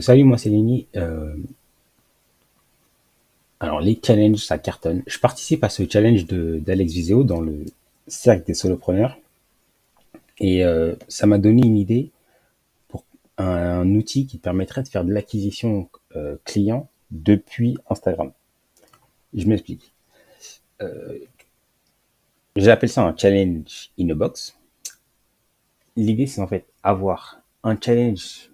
Salut, moi c'est Lenny. Alors les challenges, ça cartonne. Je participe à ce challenge d'Alex Viseo dans le cercle des solopreneurs et ça m'a donné une idée pour un outil qui permettrait de faire de l'acquisition client depuis Instagram. Je m'explique. J'appelle ça un challenge in a box. L'idée c'est en fait avoir un challenge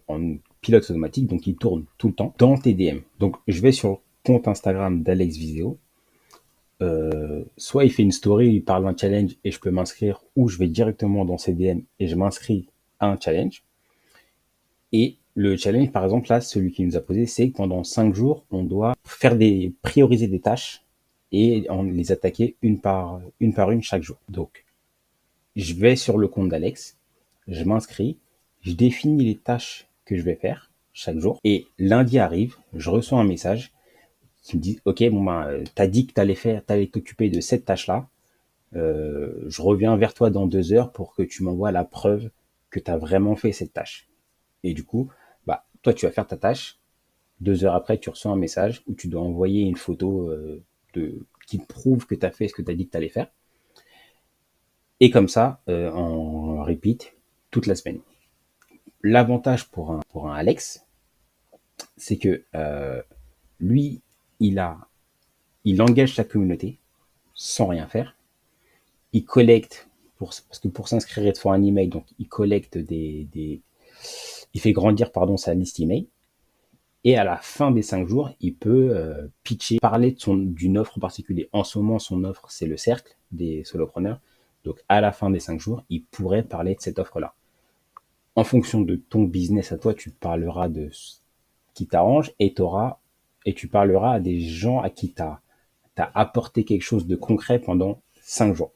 en pilote automatique, donc il tourne tout le temps dans tes DM. Donc je vais sur le compte Instagram d'Alex Viseo. Soit il fait une story, il parle d'un challenge et je peux m'inscrire, ou je vais directement dans ses DM et je m'inscris à un challenge. Et le challenge, par exemple, là, celui qui nous a posé, c'est que pendant 5 jours, on doit prioriser des tâches et les attaquer une par une chaque jour. Donc, je vais sur le compte d'Alex, je m'inscris, je définis les tâches que je vais faire chaque jour et lundi arrive, je reçois un message qui me dit ok, bon ben t'as dit que t'allais t'occuper de cette tâche là. Je reviens vers toi dans 2 heures pour que tu m'envoies la preuve que tu as vraiment fait cette tâche. Et du coup, bah, toi, tu vas faire ta tâche. 2 heures après, tu reçois un message où tu dois envoyer une photo qui prouve que tu as fait ce que tu as dit que tu allais faire. Et comme ça, on repeat toute la semaine. L'avantage pour un Alex, c'est que lui, il, a, il engage sa communauté sans rien faire. Il collecte, parce que pour s'inscrire, il te faut un email, donc il collecte il fait grandir sa liste email. Et à la fin des 5 jours, il peut pitcher, parler d'une offre en particulier. En ce moment, son offre, c'est le cercle des solopreneurs. Donc à la fin des 5 jours, il pourrait parler de cette offre-là. En fonction de ton business à toi, tu parleras de ce qui t'arrange et tu parleras à des gens à qui tu as apporté quelque chose de concret pendant 5 jours,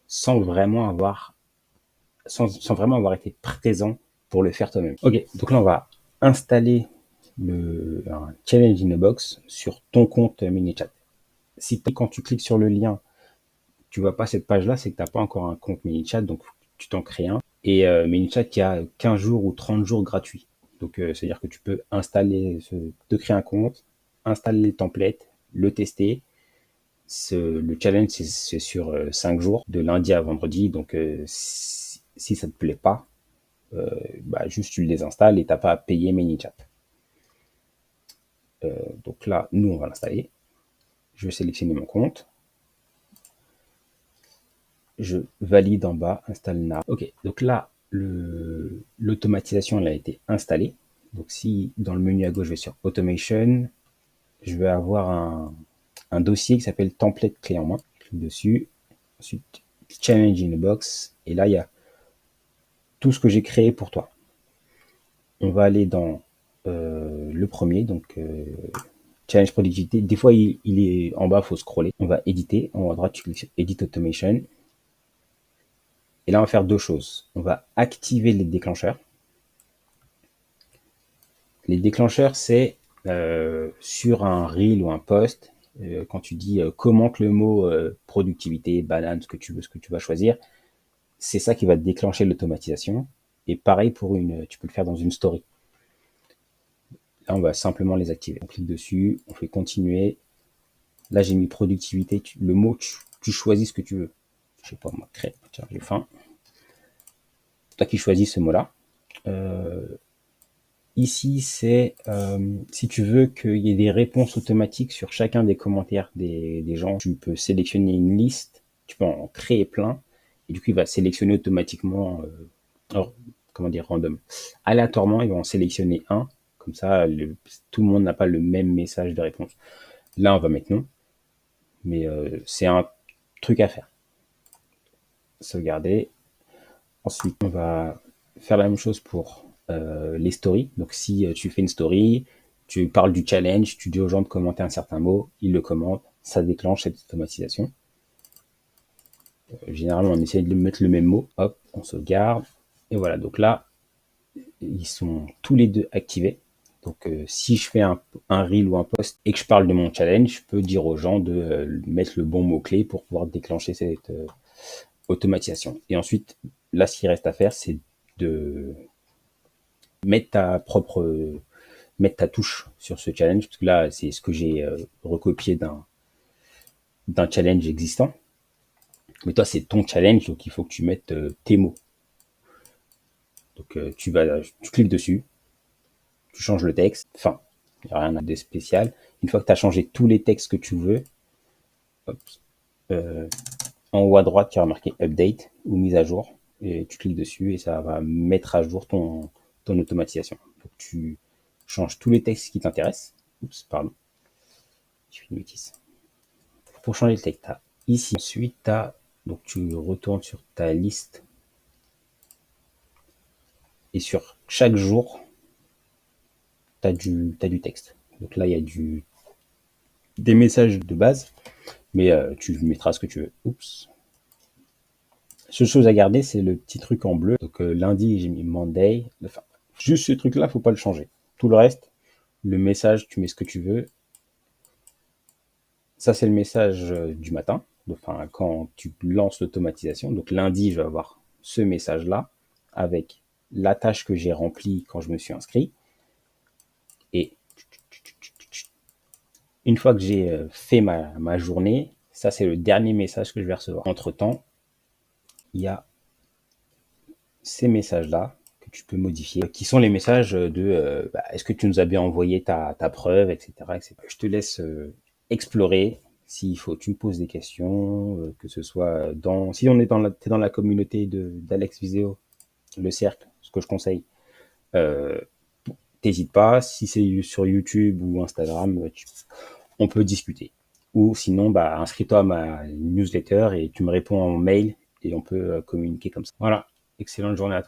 sans vraiment avoir, sans vraiment avoir été présent pour le faire toi-même. Ok, donc là, on va installer un challenge in a box sur ton compte MiniChat. Si quand tu cliques sur le lien, tu vois pas cette page-là, c'est que tu n'as pas encore un compte MiniChat, donc tu t'en crées un. Et MiniChat qui a 15 jours ou 30 jours gratuits. Donc c'est-à-dire que tu peux te créer un compte, installer les templates, le tester. Le challenge, c'est sur 5 jours, de lundi à vendredi. Donc si ça ne te plaît pas, juste tu le désinstalles et tu n'as pas à payer MiniChat. Donc là, nous, on va l'installer. Je vais sélectionner mon compte. Je valide en bas, installe now. Ok, donc là, l'automatisation elle a été installée. Donc si dans le menu à gauche, je vais sur Automation, je vais avoir un dossier qui s'appelle Template clé en main. Je clique dessus. Ensuite, Challenge in a box. Et là, il y a tout ce que j'ai créé pour toi. On va aller dans le premier, donc Challenge Productivité. Des fois, il est en bas, il faut scroller. On va éditer. En haut à droite, tu cliques sur Edit Automation. Et là, on va faire 2 choses. On va activer les déclencheurs. Les déclencheurs, c'est sur un reel ou un post, quand tu dis commente le mot productivité, banane, ce que tu vas choisir, c'est ça qui va déclencher l'automatisation. Et pareil tu peux le faire dans une story. Là, on va simplement les activer. On clique dessus, on fait continuer. Là, j'ai mis productivité. Le mot, tu choisis ce que tu veux. Je sais pas, moi, crêpe. Tiens, j'ai faim. Toi qui choisis ce mot-là. Ici, c'est si tu veux qu'il y ait des réponses automatiques sur chacun des commentaires des gens, tu peux sélectionner une liste, tu peux en créer plein, et du coup, il va sélectionner automatiquement, random. Aléatoirement, il va en sélectionner un, comme ça, tout le monde n'a pas le même message de réponse. Là, on va mettre non, mais c'est un truc à faire. Sauvegarder. Ensuite, on va faire la même chose pour les stories. Donc, si tu fais une story, tu parles du challenge, tu dis aux gens de commenter un certain mot, ils le commentent, ça déclenche cette automatisation. Généralement, on essaie de mettre le même mot, hop, on sauvegarde. Et voilà, donc là, ils sont tous les deux activés. Donc, si je fais un reel ou un post et que je parle de mon challenge, je peux dire aux gens de mettre le bon mot-clé pour pouvoir déclencher cette automatisation. Et ensuite, là, ce qu'il reste à faire, c'est de mettre mettre ta touche sur ce challenge, parce que là, c'est ce que j'ai recopié d'un challenge existant. Mais toi, c'est ton challenge, donc il faut que tu mettes tes mots. Donc tu cliques dessus, tu changes le texte, enfin, il n'y a rien de spécial. Une fois que tu as changé tous les textes que tu veux, hop, euh, en haut à droite, tu as marqué update ou mise à jour, et tu cliques dessus et ça va mettre à jour ton automatisation. Donc tu changes tous les textes qui t'intéressent. Oups, pardon, je fais une bêtise. Pour changer le texte, as ici. Ensuite, donc tu retournes sur ta liste et sur chaque jour, t'as du texte. Donc là, il y a des messages de base, mais tu mettras ce que tu veux. Oups. Seule chose à garder, c'est le petit truc en bleu. Donc lundi, j'ai mis Monday. Enfin, juste ce truc-là, faut pas le changer. Tout le reste, le message, tu mets ce que tu veux. Ça, c'est le message du matin. Enfin, quand tu lances l'automatisation. Donc lundi, je vais avoir ce message-là avec la tâche que j'ai remplie quand je me suis inscrit. Et une fois que j'ai fait ma journée, ça, c'est le dernier message que je vais recevoir. Entre-temps, il y a ces messages-là que tu peux modifier, qui sont les messages de est-ce que tu nous as bien envoyé ta preuve, etc., etc. Je te laisse explorer. S'il faut, tu me poses des questions, que ce soit si on est t'es dans la communauté d'Alex Viseo, le cercle, ce que je conseille, euh, t'hésites pas. Si c'est sur YouTube ou Instagram, on peut discuter. Ou sinon, inscris-toi à ma newsletter et tu me réponds en mail et on peut communiquer comme ça. Voilà. Excellente journée à toi.